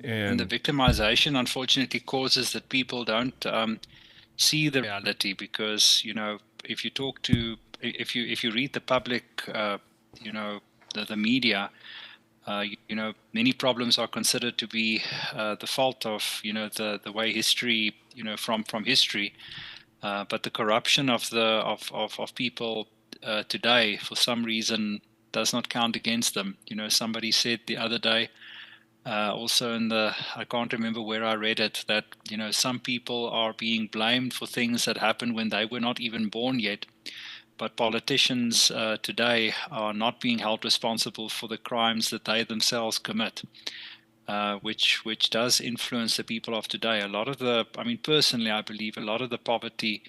And the And victimization, unfortunately, causes that people don't see the reality because, if you talk to, if you read the public, the media, many problems are considered to be the fault of, the way history, from history. But the corruption of of people today, for some reason, does not count against them. Somebody said the other day, also I can't remember where I read it, that some people are being blamed for things that happened when they were not even born yet. But politicians today are not being held responsible for the crimes that they themselves commit, which does influence the people of today. A lot of I mean, personally, I believe a lot of the poverty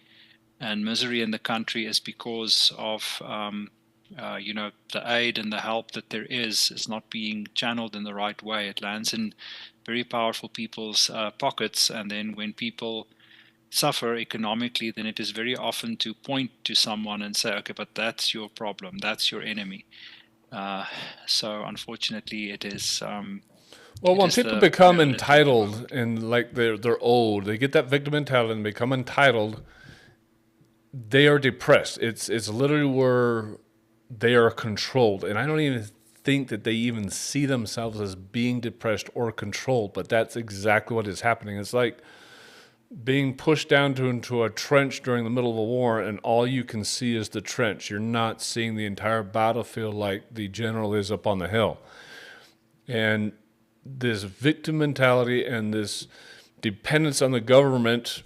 and misery in the country is because of the aid and the help that there is not being channeled in the right way. It lands in very powerful people's pockets, and then when people suffer economically, then it is very often to point to someone and say, okay, but that's your problem, that's your enemy. Uh, so unfortunately, well, it when is people the become reality of the entitled world. and like they're old, they get that victim mentality and become entitled, they are depressed. It's literally where they are controlled. And I don't even think that they even see themselves as being depressed or controlled, but that's exactly what is happening. It's like being pushed down into a trench during the middle of a war, and all you can see is the trench. You're not seeing the entire battlefield like the general is up on the hill. And this victim mentality and this dependence on the government,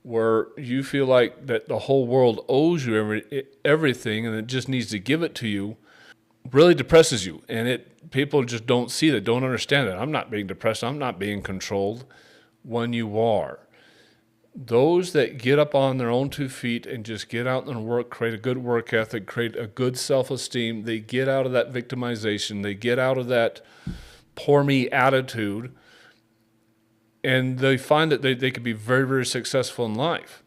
where you feel like that the whole world owes you everything and it just needs to give it to you, really depresses you. And people just don't see that, don't understand that. I'm not being depressed. I'm not being controlled. When you are, those that get up on their own 2 feet and just get out and work, create a good work ethic, create a good self-esteem, they get out of that victimization, they get out of that poor me attitude, and they find that they could be very, very successful in life.